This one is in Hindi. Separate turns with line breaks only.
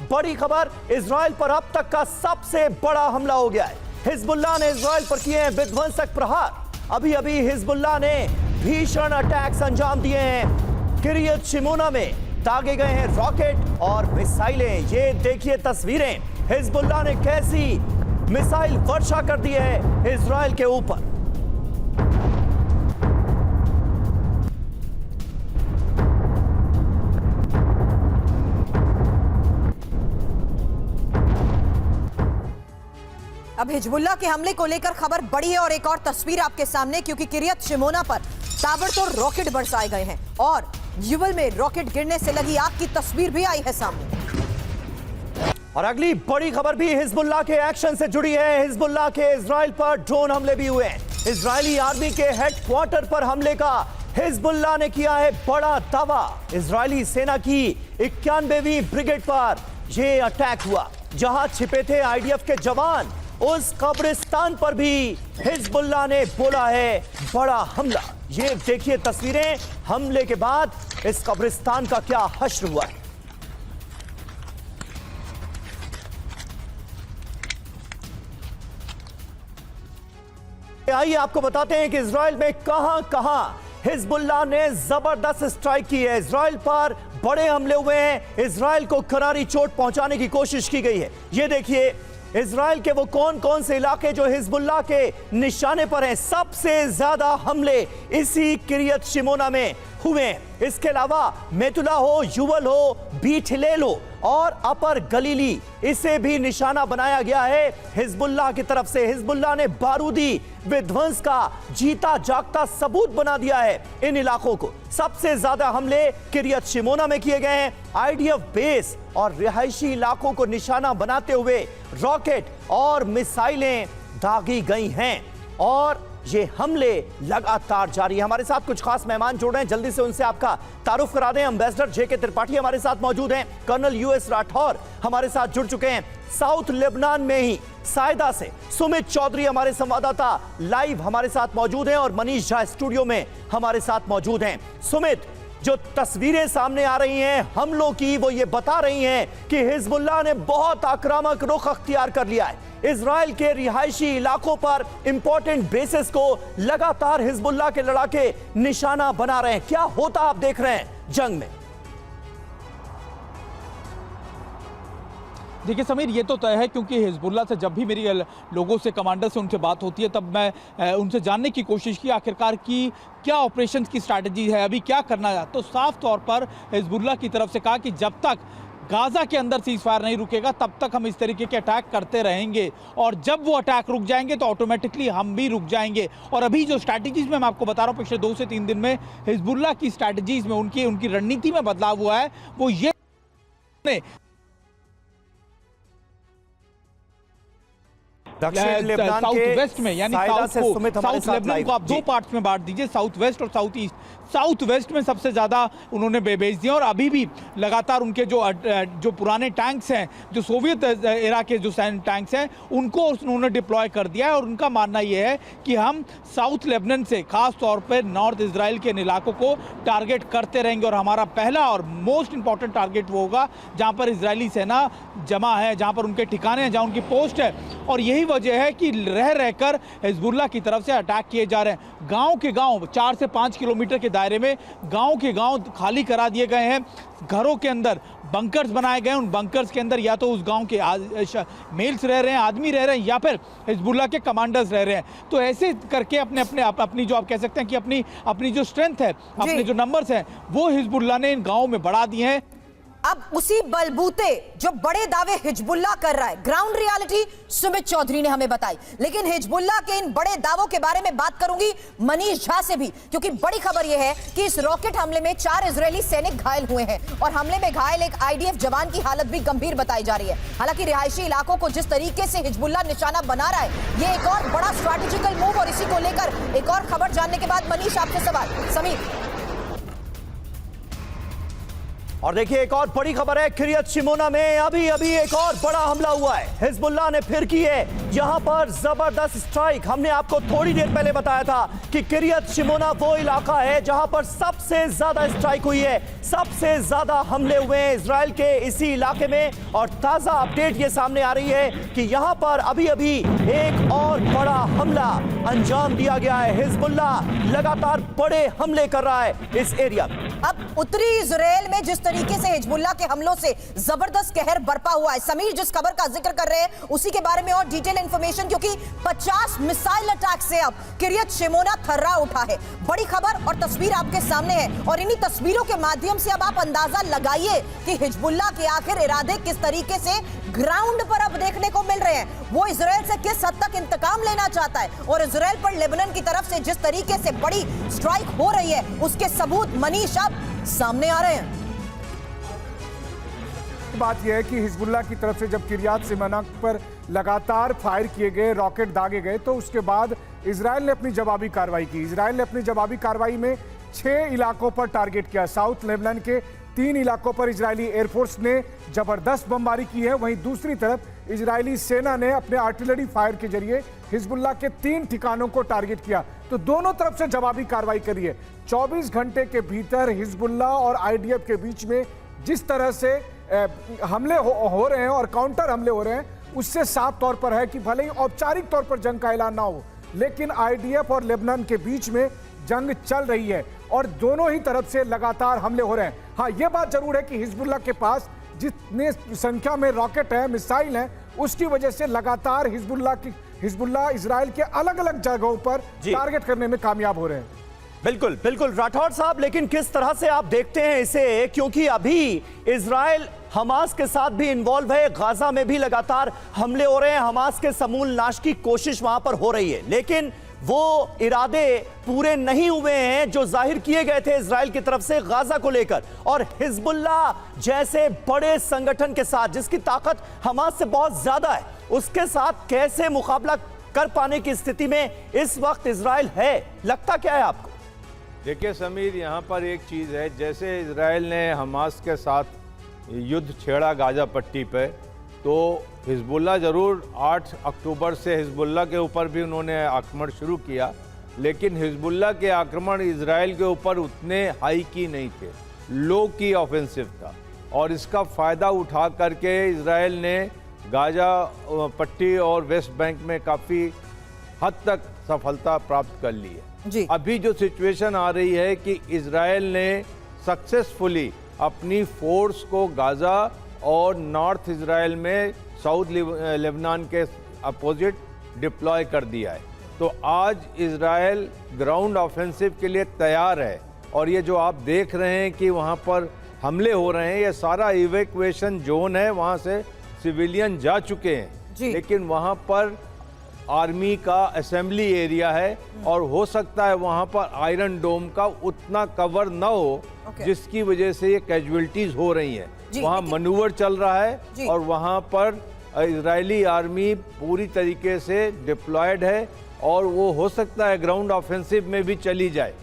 बड़ी खबर, इजराइल पर अब तक का सबसे बड़ा हमला हो गया है। हिजबुल्लाह ने इजराइल पर किए हैं विध्वंसक प्रहार। अभी अभी हिजबुल्लाह ने भीषण अटैक्स अंजाम दिए हैं। किरियत शिमोना में दागे गए हैं रॉकेट और मिसाइलें। ये देखिए तस्वीरें, हिजबुल्लाह ने कैसी मिसाइल वर्षा कर दी है इजराइल के ऊपर।
अब हिजबुल्लाह के हमले को लेकर खबर बढ़ी है और एक और तस्वीर आपके सामने, क्योंकि किरियत शिमोना पर ताबड़तोड़ रॉकेट बरसाए गए हैं और युवल में रॉकेट गिरने से लगी आग की तस्वीर भी आई है सामने।
और अगली बड़ी खबर भी हिजबुल्लाह के एक्शन से जुड़ी है। हिजबुल्लाह के इजराइल पर ड्रोन हमले भी हुए हैं। इजरायली आर्मी के हेडक्वार्टर पर हमले का हिजबुल्लाह ने किया है बड़ा दावा। इजरायली सेना की 91वीं ब्रिगेड पर यह अटैक हुआ, जहां छिपे थे आईडीएफ के जवान। उस कब्रिस्तान पर भी हिजबुल्लाह ने बोला है बड़ा हमला। ये देखिए तस्वीरें, हमले के बाद इस कब्रिस्तान का क्या हश्र हुआ है। आइए आपको बताते हैं कि इजराइल में कहां हिजबुल्लाह ने जबरदस्त स्ट्राइक की है। इजराइल पर बड़े हमले हुए हैं। इजराइल को करारी चोट पहुंचाने की कोशिश की गई है। ये देखिए इजराइल के वो कौन कौन से इलाके जो हिजबुल्लाह के निशाने पर हैं। सबसे ज्यादा हमले इसी किरियत शिमोना में हुए हैं। इसके अलावा मेतुला हो, युवल हो, बीट हिलेल हो और अपर गलीली, इसे भी निशाना बनाया गया है हिजबुल्लाह की तरफ से। हिजबुल्लाह ने बारूदी विध्वंस का जीता जागता सबूत बना दिया है इन इलाकों को। सबसे ज्यादा हमले किरियत शिमोना में किए गए हैं। आईडीएफ बेस और रिहायशी इलाकों को निशाना बनाते हुए रॉकेट और मिसाइलें दागी गई हैं और ये हमले लगातार जारी है। हमारे साथ कुछ खास मेहमान जुड़ रहे हैं, जल्दी से उनसे आपका तारुफ करा दें। एम्बेसडर जेके त्रिपाठी हमारे साथ मौजूद हैं। कर्नल यूएस राठौर हमारे साथ जुड़ चुके हैं साउथ लेबनान में ही सायदा से। सुमित चौधरी हमारे संवाददाता लाइव हमारे साथ मौजूद हैं और मनीष झा स्टूडियो में हमारे साथ मौजूद हैं। सुमित, जो तस्वीरें सामने आ रही हैं हमलों की, वो ये बता रही हैं कि हिजबुल्लाह ने बहुत आक्रामक रुख अख्तियार कर लिया है। इजराइल के रिहायशी इलाकों पर इंपॉर्टेंट बेसिस को लगातार हिजबुल्लाह के लड़ाके निशाना बना रहे हैं। क्या होता आप देख रहे हैं जंग में?
देखिए समीर, ये तो तय है क्योंकि हिजबुल्लाह से जब भी मेरी लोगों से, कमांडर से उनसे बात होती है, तब मैं उनसे जानने की कोशिश की आखिरकार की क्या ऑपरेशंस की स्ट्रैटेजी है, अभी क्या करना है। तो साफ तौर पर हिजबुल्लाह की तरफ से कहा कि जब तक गाजा के अंदर सीज फायर नहीं रुकेगा तब तक हम इस तरीके के अटैक करते रहेंगे और जब वो अटैक रुक जाएंगे तो ऑटोमेटिकली हम भी रुक जाएंगे। और अभी जो स्ट्रैटेजीज में मैं आपको बता रहा हूँ, पिछले 2 से 3 दिन में हिजबुल्लाह की स्ट्रैटेजीज में उनकी रणनीति में बदलाव हुआ है। वो ये साउथ वेस्ट में, यानी साउथ लेबनान को आप 2 पार्ट्स में बांट दीजिए, साउथ वेस्ट और साउथ ईस्ट। साउथ वेस्ट में सबसे ज़्यादा उन्होंने भेज दिया और अभी भी लगातार उनके जो पुराने टैंक्स हैं, जो सोवियत एरा के जो टैंक्स हैं, उनको उन्होंने डिप्लॉय कर दिया है। और उनका मानना यह है कि हम साउथ लेबनान से खास तौर पर नॉर्थ इजराइल के इलाकों को टारगेट करते रहेंगे और हमारा पहला और मोस्ट इंपॉर्टेंट टारगेट वो होगा जहाँ पर इजरायली सेना जमा है, जहाँ पर उनके ठिकाने हैं, जहाँ उनकी पोस्ट है। और यही वजह है कि रह रहकर हिजबुल्लाह की तरफ से अटैक किए जा रहे हैं। गांव के गांव 4 से 5 किलोमीटर के दायरे में गांव के गांव खाली करा दिए गए हैं। घरों के अंदर बंकर्स बनाए गए हैं। उन बंकर्स के अंदर या तो उस गांव के मेल्स रह रहे हैं, आदमी रह रहे हैं, या फिर हिजबुल्लाह के कमांडर्स रह रहे हैं। तो ऐसे करके अपनी जो आप कह सकते हैं कि अपनी जो स्ट्रेंथ है, अपने जो नंबर्स हैं, वो हिजबुल्लाह ने इन गांवों में बढ़ा दिए हैं।
अब उसी बलबूते जो बड़े दावे हिजबुल्लाह कर रहा है, ग्राउंड रियलिटी सुमित चौधरी ने हमें बताई। लेकिन हिजबुल्लाह के इन बड़े दावों के बारे में बात करूंगी मनीष झा से भी, क्योंकि बड़ी खबर यह है कि इस रॉकेट हमले में 4 इजरायली सैनिक घायल हुए हैं और हमले में घायल एक आईडीएफ जवान की हालत भी गंभीर बताई जा रही है। हालांकि रिहायशी इलाकों को जिस तरीके से हिजबुल्लाह निशाना बना रहा है, यह एक और बड़ा स्ट्रैटेजिकल मूव। और इसी को लेकर एक और खबर जानने के बाद मनीष, आपसे सवाल। समीर,
और देखिए एक और बड़ी खबर है, किरियत शिमोना में अभी अभी एक और बड़ा हमला हुआ है। हिजबुल्लाह ने फिर की है यहां पर जबरदस्त स्ट्राइक। हमने आपको थोड़ी देर पहले बताया था कि किरियत शिमोना वो इलाका है जहां पर सबसे ज्यादा स्ट्राइक हुई है, सबसे ज्यादा हमले हुए हैं इजराइल के इसी इलाके में। और ताजा अपडेट ये सामने आ रही है कि यहां पर अभी अभी एक और बड़ा हमला अंजाम दिया गया है। हिजबुल्लाह लगातार बड़े हमले कर रहा है इस एरिया में।
अब उत्तरी इजराइल में जिस तरीके से हिजबुल्लाह के हमलों से जबरदस्त कहर बरपा हुआ है, समीर जिस खबर का जिक्र कर रहे हैं उसी के बारे में और डिटेल इंफॉर्मेशन, क्योंकि 50 मिसाइल अटैक से अब किरियत शिमोना थर्रा उठा है। बड़ी खबर और तस्वीर आपके सामने है और इन्हीं तस्वीरों के माध्यम से अब आप अंदाजा लगाइए कि हिजबुल्लाह के आखिर इरादे किस तरीके से ग्राउंड पर अब देखने को मिल रहे हैं। वो इजराइल से किस हद तक इंतकाम लेना चाहता है और इजराइल पर लेबनान की तरफ से जिस तरीके से बड़ी स्ट्राइक हो रही है उसके सबूत मनीष अब सामने आ रहे हैं।
बात यह है कि हिजबुल्लाह की तरफ से जब किरियत शिमोना पर लगातार फायर किए गए, रॉकेट दागे गए, तो उसके बाद इजराइल ने अपनी जवाबी कार्रवाई की। इजराइल ने अपनी जवाबी कार्रवाई में 6 इलाकों पर टारगेट किया। साउथ लेबनान के 3 इलाकों पर इजरायली एयरफोर्स ने जबरदस्त बमबारी की है। वहीं दूसरी तरफ इजरायली सेना ने अपने आर्टिलरी फायर के जरिए हिजबुल्लाह के 3 ठिकानों को टारगेट किया। तो दोनों तरफ से जवाबी कार्रवाई करी है। 24 घंटे के भीतर हिजबुल्लाह और आईडीएफ के बीच में जिस तरह से हमले हो रहे हैं और काउंटर हमले हो रहे हैं, उससे साफ तौर पर है कि भले ही औपचारिक तौर पर जंग का ऐलान ना हो, लेकिन आईडीएफ और लेबनान के बीच में जंग चल रही है और दोनों ही तरफ से लगातार हमले हो रहे हैं। हाँ, यह बात जरूर है कि हिजबुल्लाह के पास जितने संख्या में रॉकेट है, मिसाइल हैं, उसकी वजह से लगातार हिजबुल्लाह इजराइल के अलग अलग जगहों पर टारगेट करने में कामयाब हो रहे हैं।
बिल्कुल बिल्कुल राठौड़ साहब, लेकिन किस तरह से आप देखते हैं इसे, क्योंकि अभी इजराइल हमास के साथ भी इन्वॉल्व है, गाजा में भी लगातार हमले हो रहे हैं, हमास के समूल नाश की कोशिश वहां पर हो रही है, लेकिन वो इरादे पूरे नहीं हुए हैं जो जाहिर किए गए थे इजराइल की तरफ से गाजा को लेकर। और हिजबुल्लाह जैसे बड़े संगठन के साथ जिसकी ताकत हमास से बहुत ज्यादा है, उसके साथ कैसे मुकाबला कर पाने की स्थिति में इस वक्त इजराइल है? लगता क्या है आपको?
देखिए समीर, यहाँ पर एक चीज़ है, जैसे इजराइल ने हमास के साथ युद्ध छेड़ा गाजा पट्टी पे, तो हिजबुल्लाह ज़रूर 8 अक्टूबर से हिजबुल्लाह के ऊपर भी उन्होंने आक्रमण शुरू किया, लेकिन हिजबुल्लाह के आक्रमण इजराइल के ऊपर उतने हाई की नहीं थे, लो की ऑफेंसिव था। और इसका फ़ायदा उठा करके इजराइल ने गाजा पट्टी और वेस्ट बैंक में काफ़ी हद तक सफलता प्राप्त कर ली है। अभी जो सिचुएशन आ रही है कि इजराइल ने सक्सेसफुली अपनी फोर्स को गाजा और नॉर्थ इजराइल में साउथ लेबनान के अपोजिट डिप्लॉय कर दिया है, तो आज इजराइल ग्राउंड ऑफेंसिव के लिए तैयार है। और ये जो आप देख रहे हैं कि वहाँ पर हमले हो रहे हैं, ये सारा इवैक्यूएशन जोन है, वहाँ से सिविलियन जा चुके हैं, लेकिन वहाँ पर आर्मी का असेंबली एरिया है और हो सकता है वहाँ पर आयरन डोम का उतना कवर ना हो, जिसकी वजह से ये कैजुअलिटीज हो रही हैं। वहाँ मनूवर चल रहा है और वहाँ पर इजरायली आर्मी पूरी तरीके से डिप्लॉयड है और वो हो सकता है ग्राउंड ऑफेंसिव में भी चली जाए।